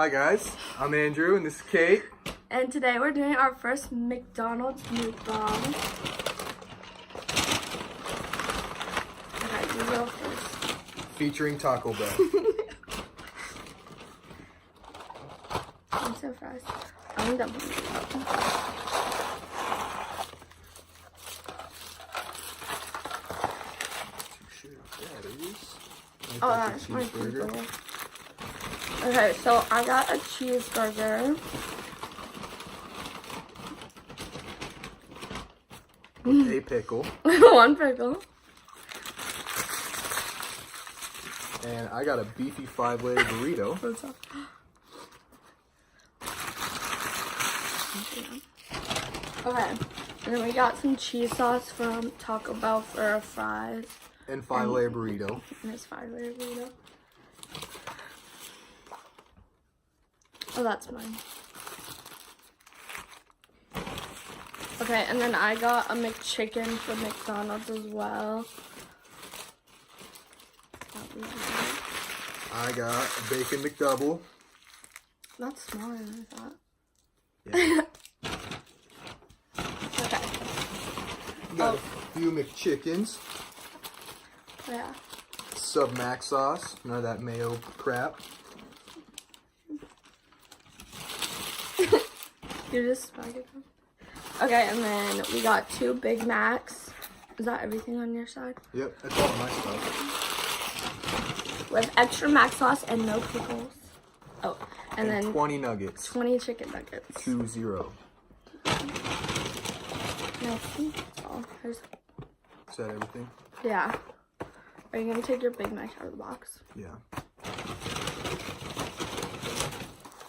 Hi guys, I'm Andrew and this is Kate. And today we're doing our first McDonald's mukbang. Okay, you go first. Featuring Taco Bell. I'm so fast. I'm done. Oh, that's my cheeseburger. Okay, so I got a cheeseburger. With a pickle. One pickle. And I got a beefy 5-layer burrito. What's up? Okay, and then we got some cheese sauce from Taco Bell for our fries. And 5-layer burrito. And it's 5-layer burrito. Oh, that's mine. Okay, and then I got a McChicken from McDonald's as well. I got a bacon McDouble. That's smaller than I thought. Yeah. Okay. Got a few McChickens. Yeah. Sub mac sauce. None of that mayo crap. You just spag it down. Okay, and then we got 2 Big Macs. Is that everything on your side? Yep, that's all my stuff. With extra mac sauce and no pickles. Oh, and then 20 nuggets. 20 chicken nuggets. 2-0. No, that's all. Is that everything? Yeah. Are you gonna take your Big Mac out of the box? Yeah.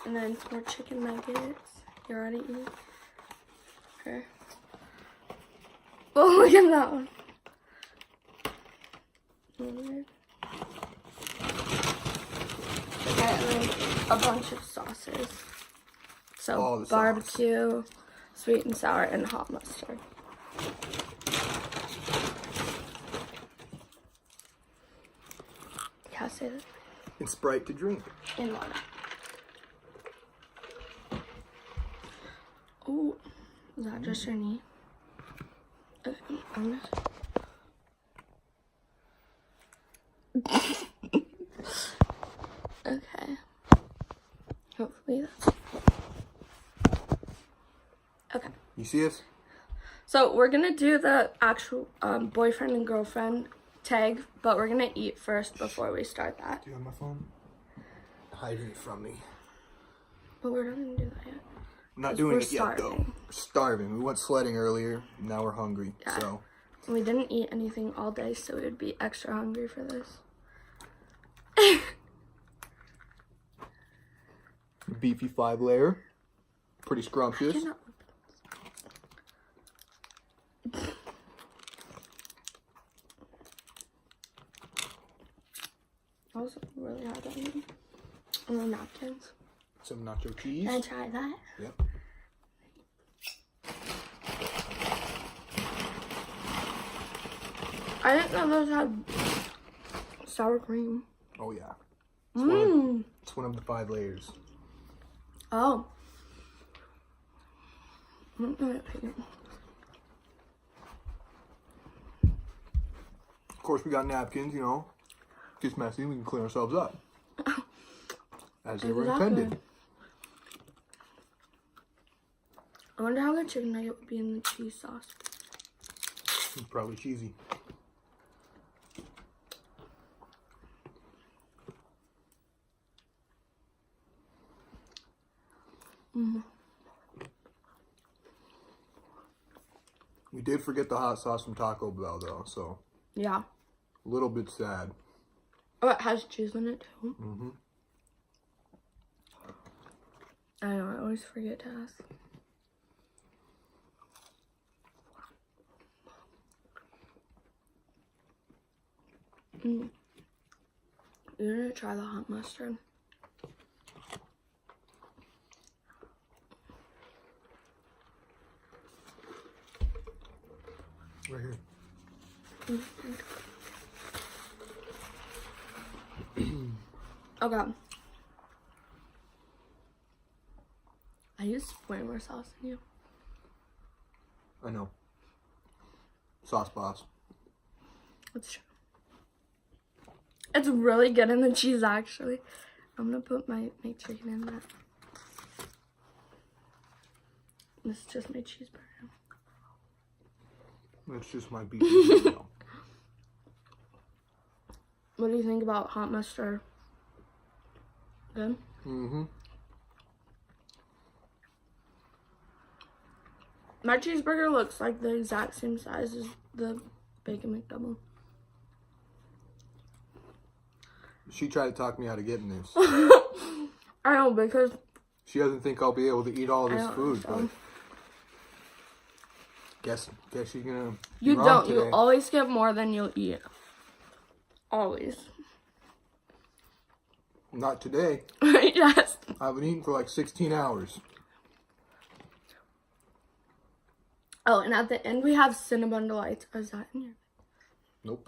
And then some more chicken nuggets. You already eating? Okay. Oh, look at that one. Okay, and then a bunch of sauces. So barbecue, sweet and sour, and hot mustard. Yeah, say that. And Sprite to drink. And water. Oh, is that just your knee? Okay, okay. Hopefully that's okay. You see us? So we're gonna do the actual boyfriend and girlfriend tag, but we're gonna eat first before we start that. Do you have my phone? Hiding it from me. But we're not gonna do that yet. I'm not doing it yet though. We're starving. We went sledding earlier. Now we're hungry. Yeah. So We didn't eat anything all day, so we would be extra hungry for this. beefy 5-layer. Pretty scrumptious. That was really hard on me. And then napkins. Some nacho cheese. Can I try that? Yep. I didn't know those had sour cream. Oh yeah. It's one of the 5 layers. Oh. Of course, we got napkins. You know, gets messy. We can clean ourselves up, as they were intended. I wonder how the chicken nugget would be in the cheese sauce. It's probably cheesy. We did forget the hot sauce from Taco Bell though, so Yeah. a little bit sad. Oh, it has cheese in it too. I know, I always forget to ask. You're gonna try the hot mustard. Right here. Okay. I use way more sauce than you. I know. Sauce boss. That's true. It's really good in the cheese, actually. I'm gonna put my chicken in that. This is just my cheeseburger. It's just my beef. What do you think about hot mustard? Good? Mm-hmm. My cheeseburger looks like the exact same size as the bacon McDouble. She tried to talk me out of getting this. I know, because she doesn't think I'll be able to eat all this food, but guess she's gonna. You don't. Today. You always get more than you'll eat. Always. Not today. Yes. I haven't eaten for like 16 hours. Oh, and at the end we have cinnamon delights. Is that in here? Nope.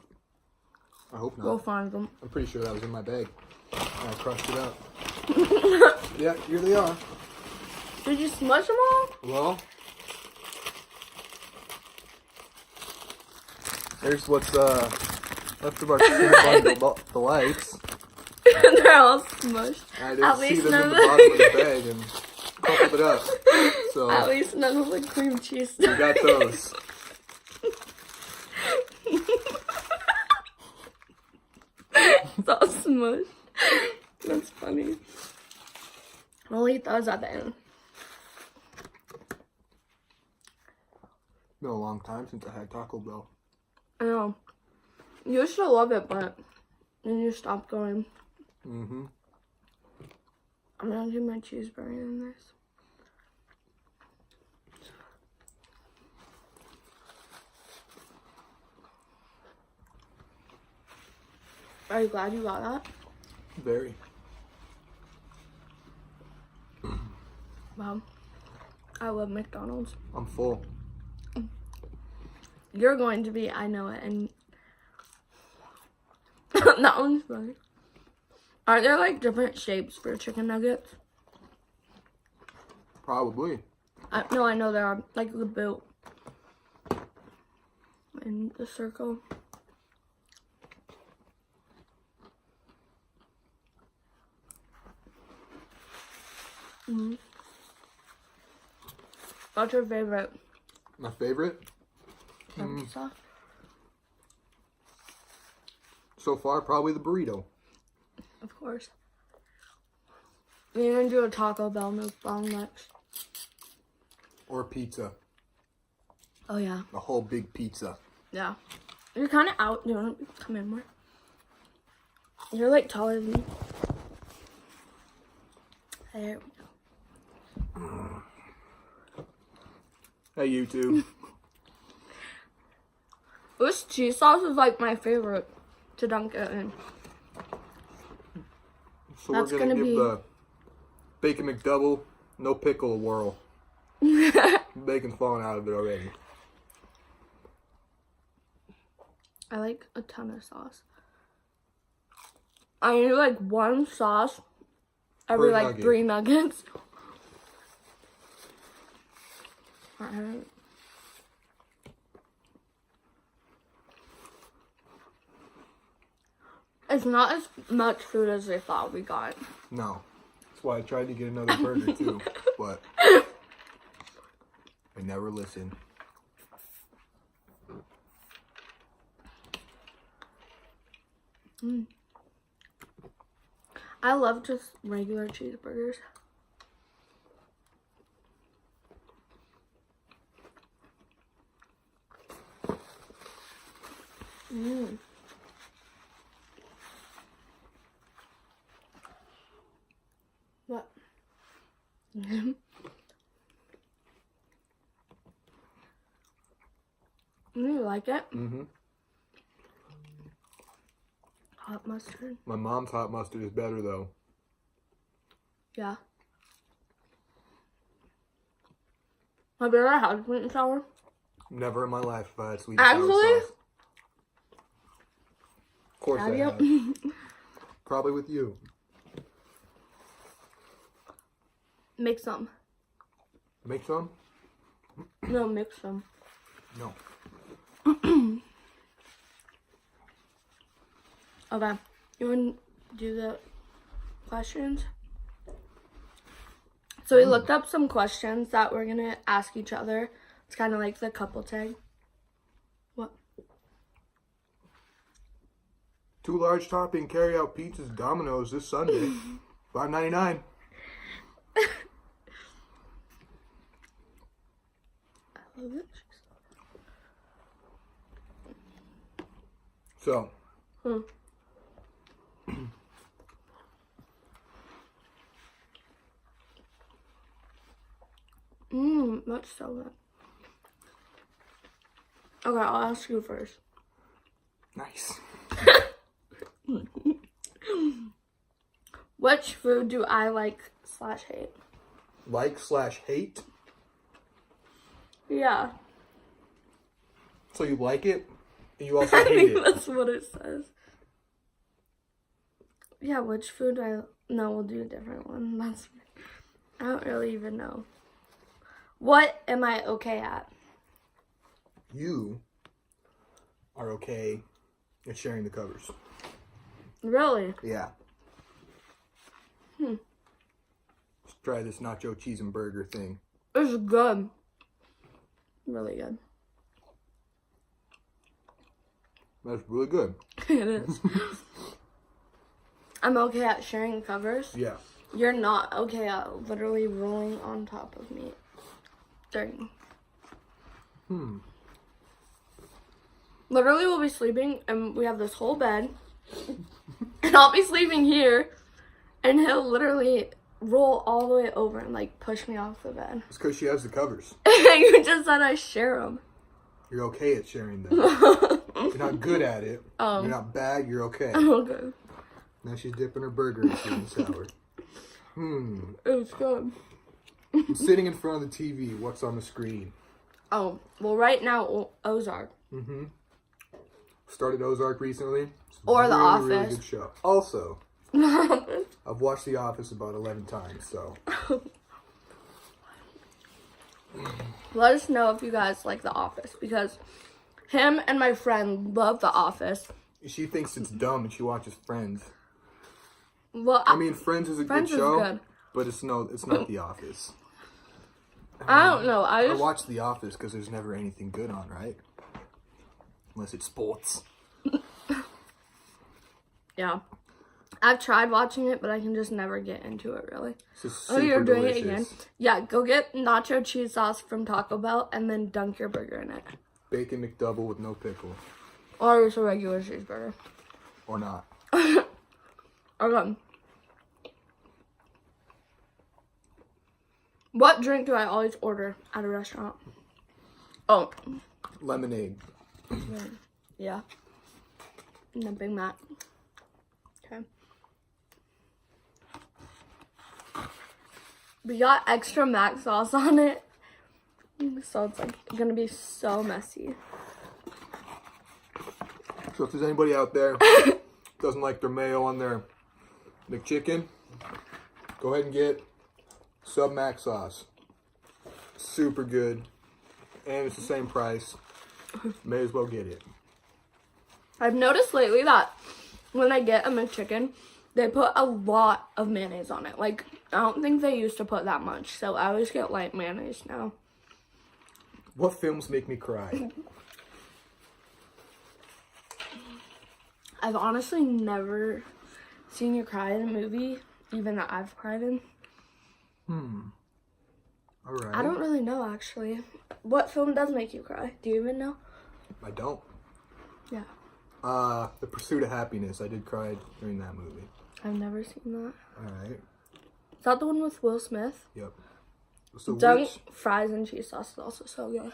I hope not. We'll find them. I'm pretty sure that was in my bag. And I crushed it up. Yeah, here they are. Did you smush them all? Well, there's what's left of our cinnamon delights. They're all smushed. I didn't see them in the bottom of the bag and crumpled it up. So at least none of the cream cheese. We got those. It's all smushed. That's funny. I'll eat those at the end. Been a long time since I had Taco Bell. I know. You used to love it, but then you stopped going. Mm-hmm. I'm gonna do my cheeseburger in this. Are you glad you got that? Very. Wow. I love McDonald's. I'm full. You're going to be, I know it, and that one's funny. Are there like different shapes for chicken nuggets? Probably. No, I know there are, like the boot and the circle. Mm-hmm. What's your favorite? My favorite? Sauce? So far, probably the burrito. Of course. We're gonna do a Taco Bell MUKBANG next. Or pizza. Oh yeah. A whole big pizza. Yeah. You're kind of out. You want to come in more? You're like taller than me. There we go. Hey, YouTube. This cheese sauce is like my favorite to dunk it in. So that's we're gonna give the bacon McDouble no pickle a whirl. Bacon's falling out of it already. I like a ton of sauce. I need like one sauce every like nugget. 3 nuggets. Alright. It's not as much food as I thought we got. No. That's why I tried to get another burger too, but I never listened. I love just regular cheeseburgers. What? You like it? Mm-hmm. Hot mustard. My mom's hot mustard is better though. Yeah. Have you ever had sweet and sour? Never in my life have I had sweet and sour sauce. Of course I have. Probably with you. Make some. Make some? No, mix them. No. Okay. You want to do the questions? So we looked up some questions that we're going to ask each other. It's kind of like the couple tag. What? 2 large topping carry-out pizzas Domino's this Sunday. $5.99. I love it. So. That's so good. Okay, I'll ask you first. Nice. Which food do I like/hate? Like/hate? Yeah. So you like it, and you also I hate think it. that's what it says. Yeah, which food do I... No, we'll do a different one. I don't really even know. What am I okay at? You are okay at sharing the covers. Really? Yeah. Let's try this nacho cheese and burger thing. It's good. Really good. That's really good. It is. I'm okay at sharing covers. Yeah. You're not okay at literally rolling on top of me during. Literally, we'll be sleeping, and we have this whole bed, and I'll be sleeping here, and he'll literally roll all the way over and like push me off the bed. It's because she has the covers. You just said I share them. You're okay at sharing them. You're not good at it. You're not bad. You're okay. Okay. Now she's dipping her burger in sweet and sour. It's good. I'm sitting in front of the TV. What's on the screen? Oh, well, right now, Ozark. Started Ozark recently. It's Or The Office. Really good show. Also, I've watched The Office about 11 times, so. Let us know if you guys like The Office, because him and my friend love The Office. She thinks it's dumb and she watches Friends. Well, I mean, Friends is a Friends good show, is good. but it's not The Office. I don't know. I watch The Office because there's never anything good on, right? Unless it's sports. Yeah. I've tried watching it, but I can just never get into it, really. It's just Oh, you're doing delicious. it again? Yeah, go get nacho cheese sauce from Taco Bell and then dunk your burger in it. Bacon McDouble with no pickle. Or just a regular cheeseburger. Or not. Okay. What drink do I always order at a restaurant? Oh. Lemonade. Yeah. And a Big Mac. Okay. We got extra mac sauce on it. So it's like gonna be so messy. So if there's anybody out there who doesn't like their mayo on their McChicken, go ahead and get sub mac sauce. Super good. And it's the same price. May as well get it. I've noticed lately that when I get a McChicken, they put a lot of mayonnaise on it. Like, I don't think they used to put that much. So I always get light mayonnaise now. What films make me cry? I've honestly never seen you cry in a movie, even that I've cried in. Alright. I don't really know, actually. What film does make you cry? Do you even know? I don't. Yeah. The Pursuit of Happiness. I did cry during that movie. I've never seen that. Alright. Is that the one with Will Smith? Yep. So Dunk fries and cheese sauce is also so good.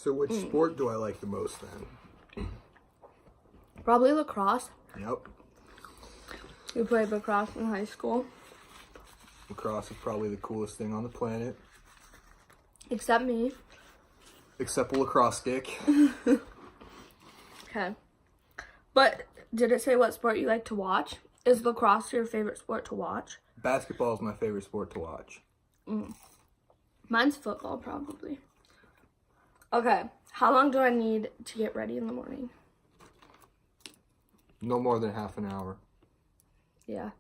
which sport do I like the most then? Probably lacrosse. Yep. We played lacrosse in high school. Lacrosse is probably the coolest thing on the planet. Except me. Except a lacrosse stick. Okay. But did it say what sport you like to watch? Is lacrosse your favorite sport to watch? Basketball is my favorite sport to watch. Mine's football, probably. Okay, how long do I need to get ready in the morning? No more than half an hour. Yeah,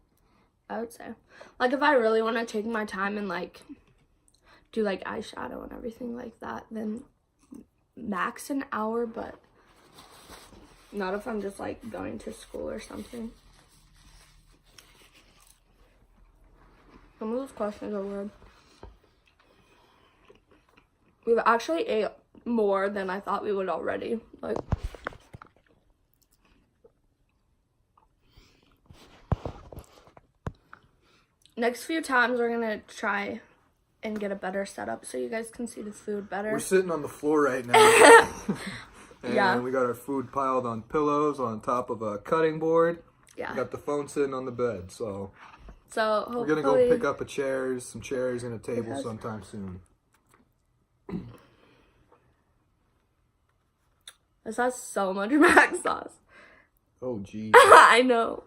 I would say. Like, if I really want to take my time and, like, do, like, eyeshadow and everything like that, then max an hour, but not if I'm just, like, going to school or something. Some of those questions are weird. We've actually ate more than I thought we would already. Like, next few times we're gonna try and get a better setup so you guys can see the food better. We're sitting on the floor right now. And yeah, we got our food piled on pillows on top of a cutting board. yeah. We got the phone sitting on the bed, so So we're gonna go pick up some chairs and a table sometime soon. This has so much mac sauce. Oh geez. I know.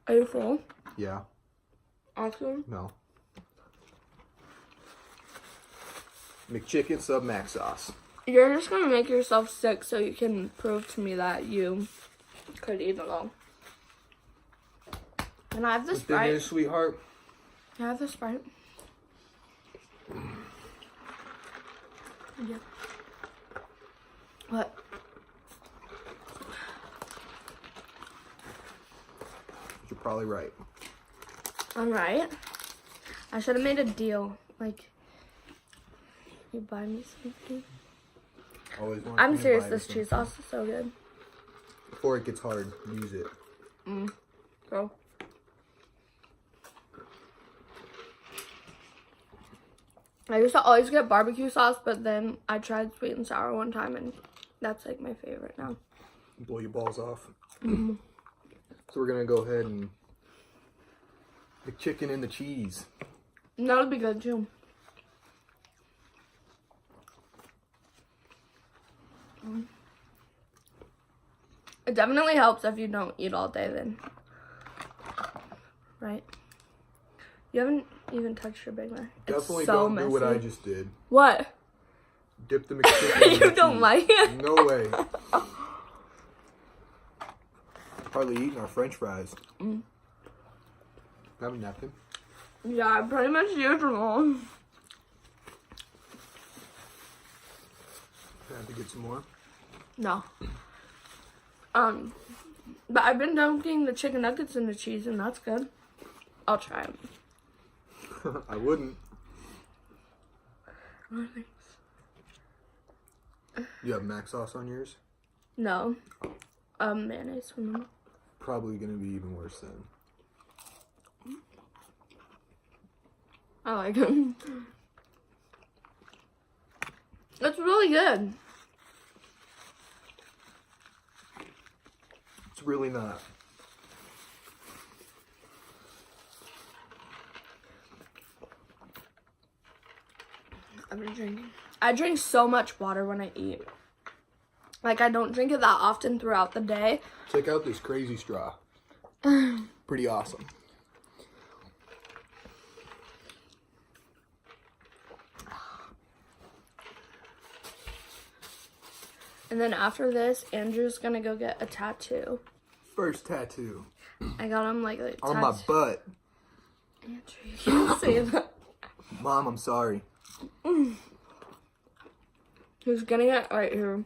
Are you full? Yeah. Actually? No. McChicken sub mac sauce. You're just gonna make yourself sick so you can prove to me that you could eat it all. Can I have the Sprite? Dinner, sweetheart. Can I have the Sprite? Yeah. What? You're probably right. I'm right. I should have made a deal. Like, you buy me something. Always want I'm to serious, buy this something. cheese sauce is so good. Before it gets hard, use it. Go. I used to always get barbecue sauce, but then I tried sweet and sour one time, and that's like my favorite now. Blow your balls off. So we're gonna go ahead and the chicken and the cheese. And that would be good too. It definitely helps if you don't eat all day then. Right? You haven't even touched your Big Mac. Definitely it's so don't messy. do what I just did. What? Dip the McChicken in You the don't cheese. like it? No way. Hardly eating our French fries. Have a napkin. Yeah, I pretty much used them all. I have to get some more. No. But I've been dunking the chicken nuggets in the cheese, and that's good. I'll try it. I wouldn't. You have mac sauce on yours? No. Mayonnaise. Probably gonna be even worse then. I like it. It's really good. It's really not. I've been drinking. I drink so much water when I eat. Like, I don't drink it that often throughout the day. Check out this crazy straw. Pretty awesome. And then after this, Andrew's gonna go get a tattoo. First tattoo. I got him like a On my butt. Andrew, you can't say that. Mom, I'm sorry. He's getting it right here.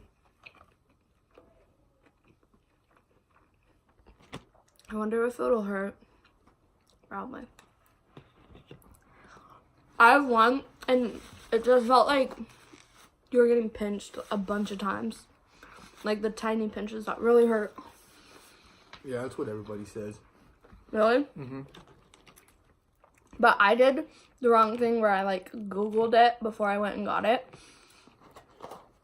I wonder if it'll hurt. Probably. I have one, and it just felt like you were getting pinched a bunch of times. Like the tiny pinches that really hurt. Yeah, that's what everybody says. Really? Mm-hmm. But I did the wrong thing where I like Googled it before I went and got it.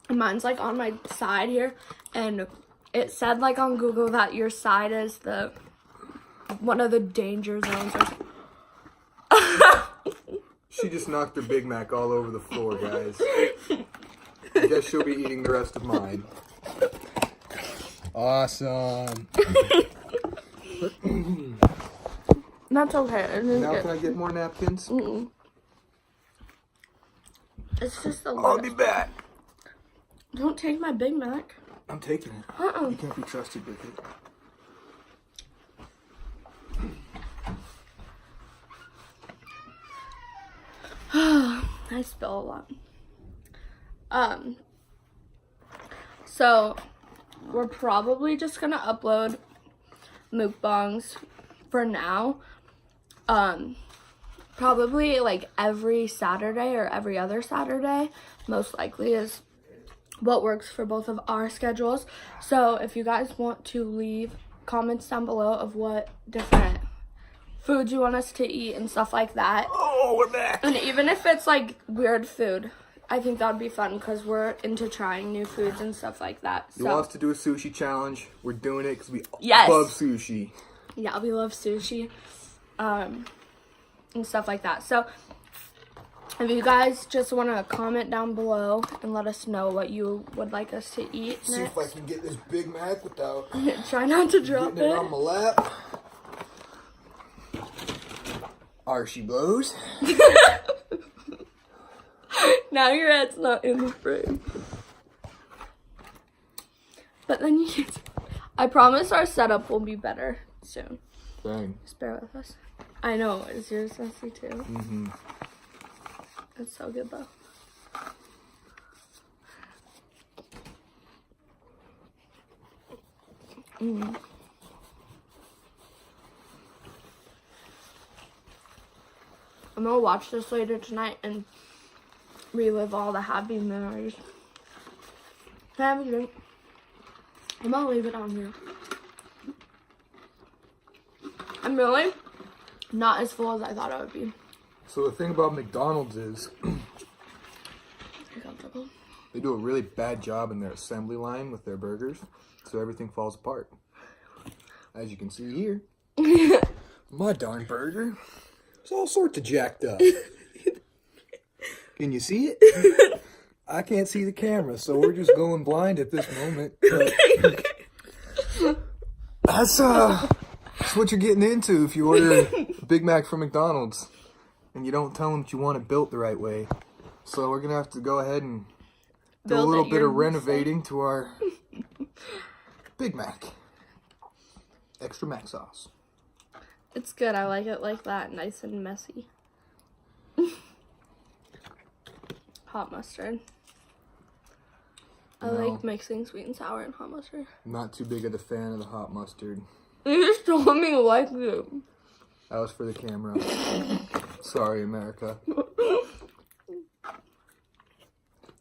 And mine's like on my side here, and it said like on Google that your side is the one of the danger zones. She just knocked her Big Mac all over the floor, guys. I guess she'll be eating the rest of mine. Awesome. That's okay. Now can I get more napkins? Mm-mm. It's just a I'll lot. be back. Don't take my Big Mac. I'm taking it. You can't be trusted with it. I spill a lot. So we're probably just gonna upload mukbangs for now. Probably like every Saturday or every other Saturday, most likely, is what works for both of our schedules. So if you guys want to leave comments down below of what different foods you want us to eat and stuff like that. Oh, we're back. And even if it's like weird food, I think that'd be fun because we're into trying new foods and stuff like that. You want us to do a sushi challenge? We're doing it because we Yes. love sushi. Yeah, we love sushi, and stuff like that. So if you guys just want to comment down below and let us know what you would like us to eat See next. if I can get this Big Mac without Try not to drop getting it it. on my lap. Archie blows. Now your head's not in the frame. But then you can... I promise our setup will be better soon. Dang. Just bear with us. I know, is yours messy too? Mm-hmm. It's so good though. I'm gonna watch this later tonight and relive all the happy memories. Can I have a drink? I'm gonna leave it on here. I'm really not as full as I thought I would be. So the thing about McDonald's is Uncomfortable. they do a really bad job in their assembly line with their burgers, so everything falls apart. As you can see here, my darn burger is all sorts of jacked up. Can you see it? I can't see the camera, so we're just going blind at this moment. That's what you're getting into if you order a Big Mac from McDonald's and you don't tell them that you want it built the right way. So we're gonna have to go ahead and do a Build little it bit your of renovating to our Big Mac. Extra mac sauce. It's good. I like it like that, nice and messy. Hot mustard. I like mixing sweet and sour and hot mustard. I'm not too big of a fan of the hot mustard. You just told me you like it. That was for the camera. Sorry, America.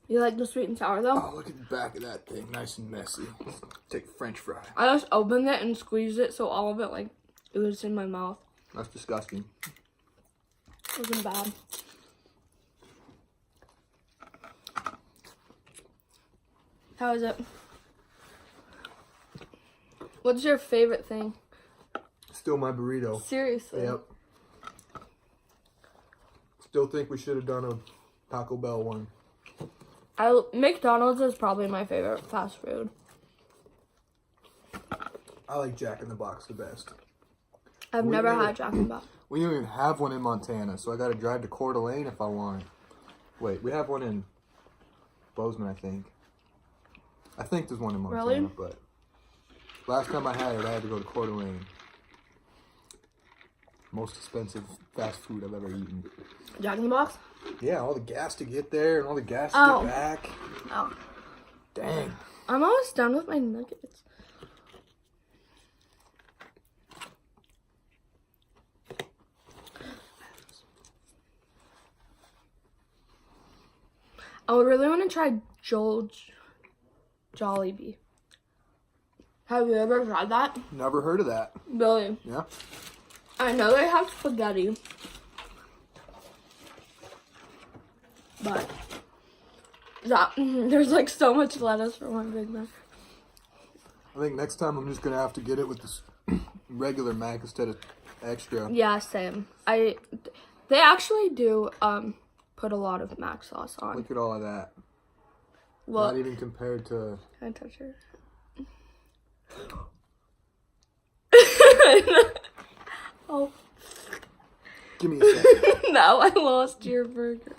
You like the sweet and sour though? Oh, look at the back of that thing. Nice and messy. Take a French fry. I just opened it and squeezed it so all of it like oozed in my mouth. That's disgusting. It wasn't bad. How is it? What's your favorite thing? Still my burrito. Seriously. Yep. Still think we should have done a Taco Bell one. McDonald's is probably my favorite fast food. I like Jack in the Box the best. I've never had Jack in the Box. We don't even have one in Montana, so I gotta drive to Coeur d'Alene if I want it. Wait, we have one in Bozeman, I think. I think there's one in Montana, Really? but last time I had it, I had to go to Coeur d'Alene. Most expensive fast food I've ever eaten. Jack in the Box? Yeah, all the gas to get there and all the gas to Oh. get back. Oh. Dang. I'm almost done with my nuggets. I would really want to try Jollibee. Have you ever tried that? Never heard of that. Really? Yeah. I know they have spaghetti. But there's like so much lettuce for one Big Mac. I think next time I'm just gonna have to get it with this regular Mac instead of extra. Yeah, same. They actually do put a lot of mac sauce on. Look at all of that. Well, Not even compared to. can I touch her? Oh. Give me a second. No, I lost your burger.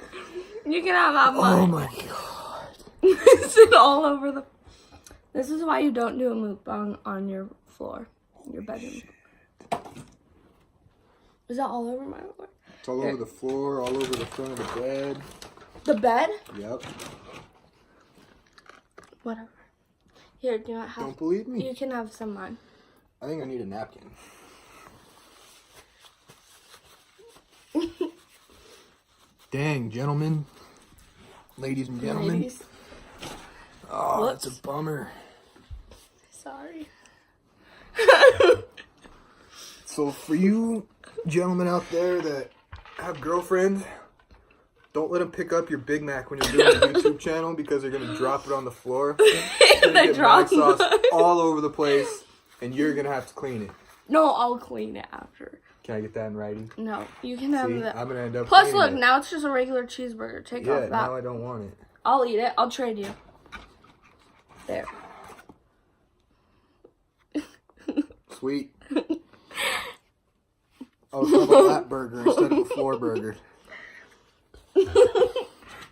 You can have mine. Oh my god. Is it all over the... This is why you don't do a mukbang on your floor. Your bedroom. Is that all over my floor? It's all over the floor, all over the front of the bed. The bed? Yep. Whatever. Here, do not have... Don't believe me? You can have some of mine. I think I need a napkin. Dang, gentlemen. Ladies and gentlemen. Ladies. Oh, Whoops. that's a bummer. Sorry. So for you gentlemen out there that have girlfriends, don't let them pick up your Big Mac when you're doing a YouTube channel because they're going to drop it on the floor. It's going to get mac sauce all over the place, and you're going to have to clean it. No, I'll clean it after. Can I get that in writing? No, you can have See, that. I'm going to end up Plus, cleaning look, it. now it's just a regular cheeseburger. Take off Yeah, that. now I don't want it. I'll eat it. I'll trade you. There. Sweet. I was talking about that burger instead of a floor burger.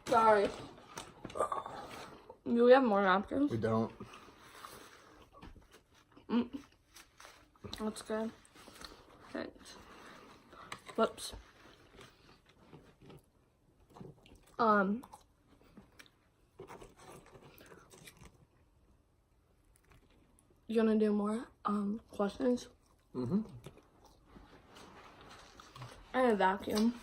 Sorry. Do we have more napkins? We don't. That's good. Thanks. Whoops. You gonna do more questions? Mm-hmm. I have a vacuum.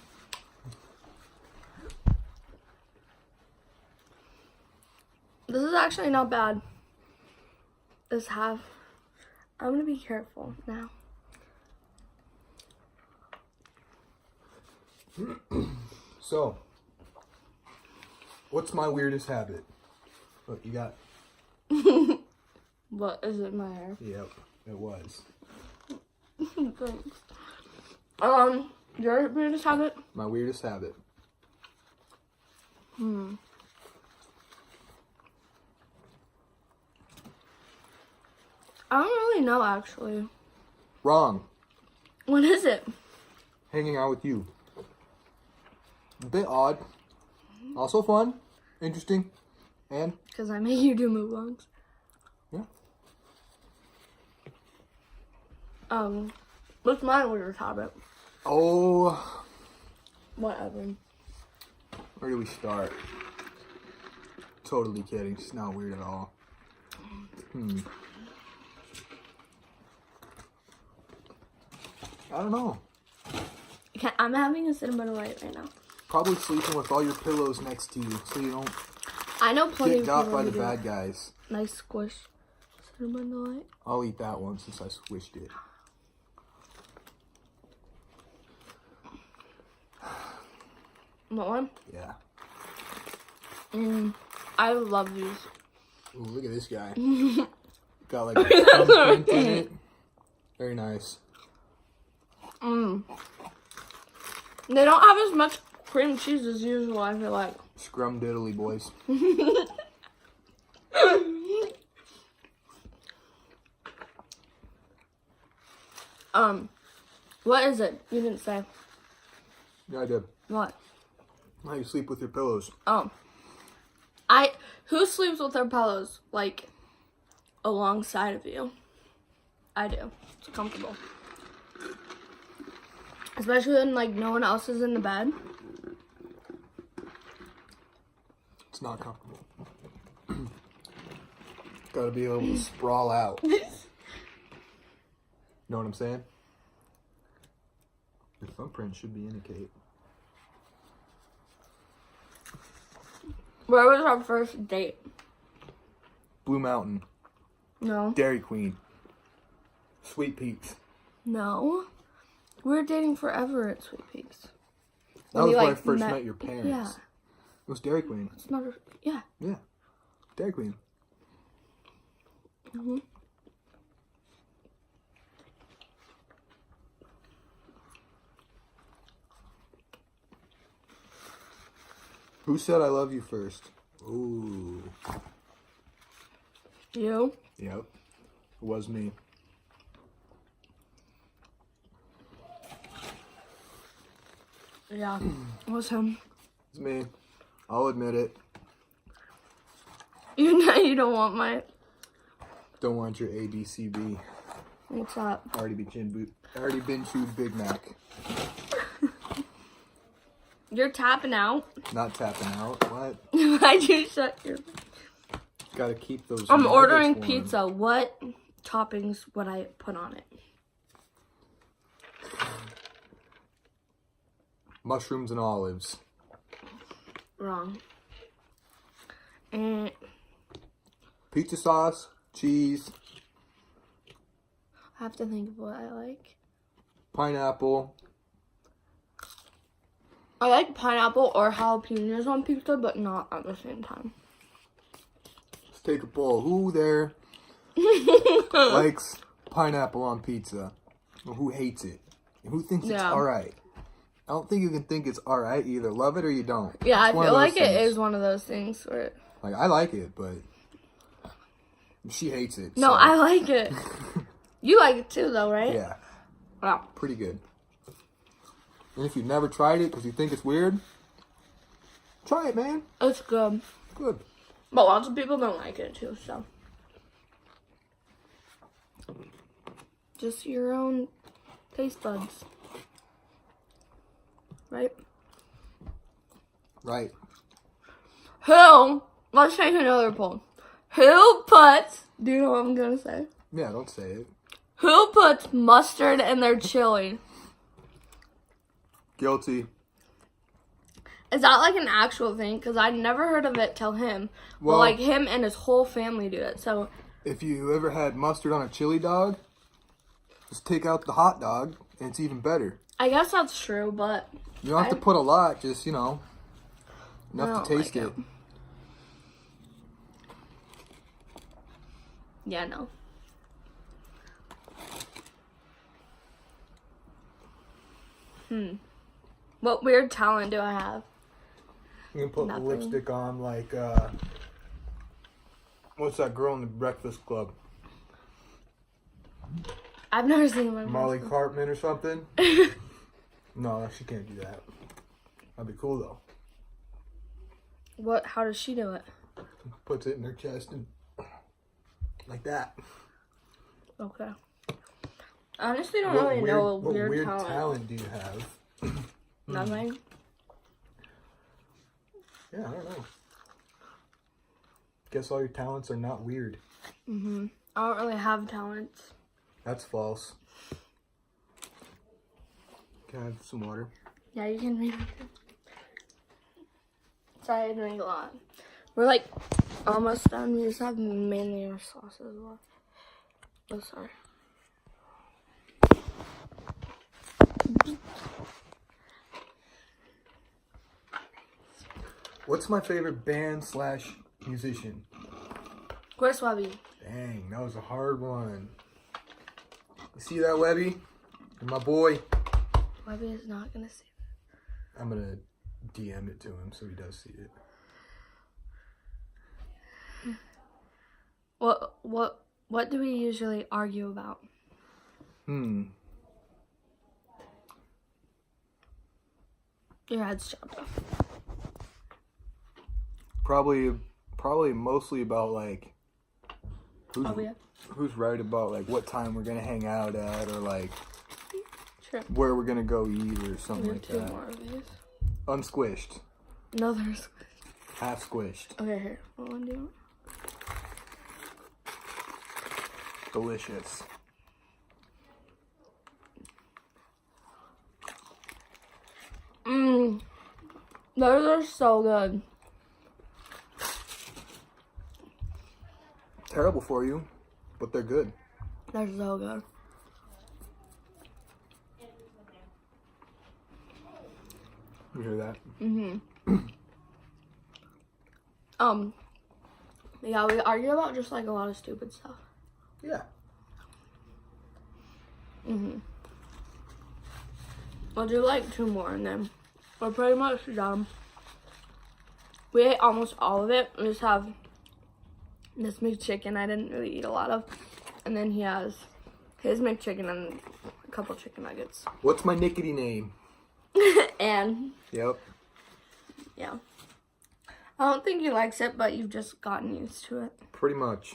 This is actually not bad. This half. I'm gonna be careful now. So, what's my weirdest habit? Look, you got... What is it? My hair. Yep, it was. Thanks. Your weirdest habit? My weirdest habit. I don't really know, actually. Wrong. What is it? Hanging out with you. A bit odd. Also fun. Interesting. And? Because I make you do mukbangs. Yeah. What's my weirdest habit? Oh. Whatever. Where do we start? Totally kidding. It's not weird at all. I don't know. Okay, I'm having a cinnamon light right now. Probably sleeping with all your pillows next to you so you don't I know plenty get of got people by who the do bad guys. nice squish cinnamon light. I'll eat that one since I squished it. What one? Yeah. I love these. Ooh, look at this guy. Got like a thumbprint in it. Very nice. They don't have as much cream cheese as usual, I feel like. Scrum-diddly, boys. What is it? You didn't say. Yeah, I did. What? How you sleep with your pillows. Oh. Who sleeps with their pillows, like, alongside of you? I do. It's comfortable. Especially when, like, no one else is in the bed. It's not comfortable. Gotta be able to sprawl out. Know what I'm saying? Your thumbprint should be indicate. Where was our first date? Blue Mountain. No. Dairy Queen. Sweet Peaks. No. We were dating forever at Sweet Peaks. That was we, when I like, first met your parents. Yeah. It was Dairy Queen. It's not a... Yeah. Yeah. Dairy Queen. Who said I love you first? Ooh. You? Yep. It was me. Yeah, it was him. It's me. I'll admit it. You know you don't want my... Don't want your ABCB. What's that? Already been chewed Big Mac. You're tapping out? Not tapping out. What? Why'd you shut your... Gotta keep those. I'm ordering warm. pizza. What toppings would I put on it? Mushrooms and olives. Wrong. Pizza sauce, cheese, I have to think of what I like. pineapple. I like pineapple or jalapenos on pizza, but not at the same time. Let's take a poll. Who there likes pineapple on pizza? Or who hates it? And who thinks it's alright? I don't think you can think it's alright. You either love it or you don't. Yeah, It's I one feel of like those it things. is one of those things where... Like, I like it, but she hates it. No, so. I like it. You like it too, though, right? Yeah, Wow. pretty good. And if you've never tried it because you think it's weird, try it, man. It's good. Good. But lots of people don't like it too, so. Just your own taste buds. Right? Right. Who? Let's take another poll. Who puts... Do you know what I'm going to say? Yeah, don't say it. Who puts mustard in their chili? Guilty. Is that like an actual thing? Because I never heard of it till him. Well, Well, like him and his whole family do it. So if you ever had mustard on a chili dog, just take out the hot dog, and it's even better. I guess that's true, but You don't have to put a lot, just, you know, I enough to don't taste like it. yeah, no. What weird talent do I have? You can put Nothing. lipstick on, like, what's that girl in the Breakfast Club? I've never seen one. Molly Cartman or something? No, she can't do that. That'd be cool, though. What? How does she do it? Puts it in her chest and like that. Okay. I honestly don't really know a what weird weird talent. talent do you have? Nothing. Yeah, I don't know. Guess all your talents are not weird. I don't really have talents. That's false. Can I have some water? Yeah, you can read it. Sorry, I drank a lot. We're like almost done. We just have mainly our sauces left. Oh, sorry. What's my favorite band / musician? Where's Webby? Dang, that was a hard one. You see that, Webby? And my boy. Webby is not gonna see I'm gonna DM it to him so he does see it. it. What do we usually argue about? Your head's chopped off. Probably mostly about like Yeah. who's right about like what time we're gonna hang out at, or like Sure. where we're gonna go eat or We something have like two that. more of these. Unsquished, No, there's. half squished, Okay, here. What one do you want? delicious. Those are so good. Terrible for you, but they're good. They're so good. You hear that? Yeah, we argue about just like a lot of stupid stuff. Yeah. We'll do like two more and then we're pretty much done. We ate almost all of it. We just have this McChicken I didn't really eat a lot of. And then he has his McChicken and a couple chicken nuggets. What's my nickety name? And Yep. yeah. I don't think he likes it, but you've just gotten used to it. Pretty much.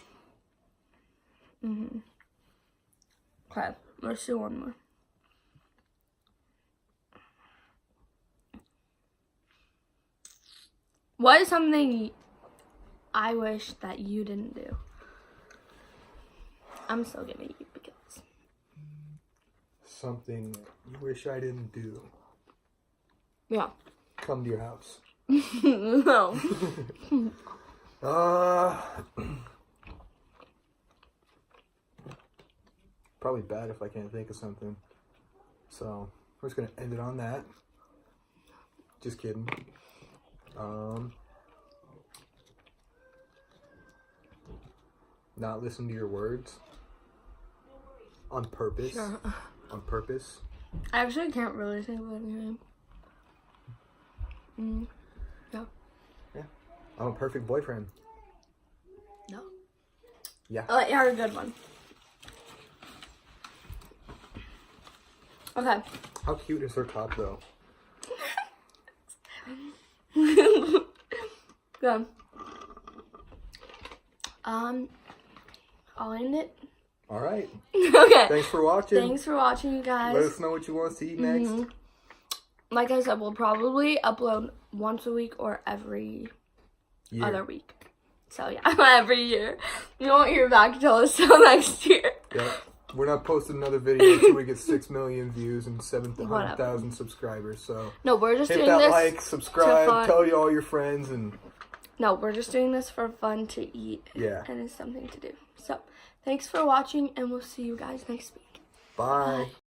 Okay, let's do one more. What is something I wish that you didn't do? I'm still gonna eat because Something you wish I didn't do. yeah. Come to your house. No. Probably bad if I can't think of something. So we're just gonna end it on that. Just kidding. Not listen to your words on purpose. Sure. On purpose. I actually can't really think of anything. Yeah. Yeah. I'm a perfect boyfriend. No. Yeah. Oh, you're a good one. Okay. How cute is her top though? Good. I'll end it. All right. Okay. Thanks for watching. Thanks for watching, you guys. Let us know what you want us to eat next. Like I said, we'll probably upload once a week or every other week. So yeah, every year. You won't hear back until next year. Yep. We're not posting another video until we get 6 million views and 700,000 subscribers. So no, we're just hit doing that this. like, subscribe, tell all your friends, and no, we're just doing this for fun to eat. Yeah. And it's something to do. So thanks for watching, and we'll see you guys next week. Bye.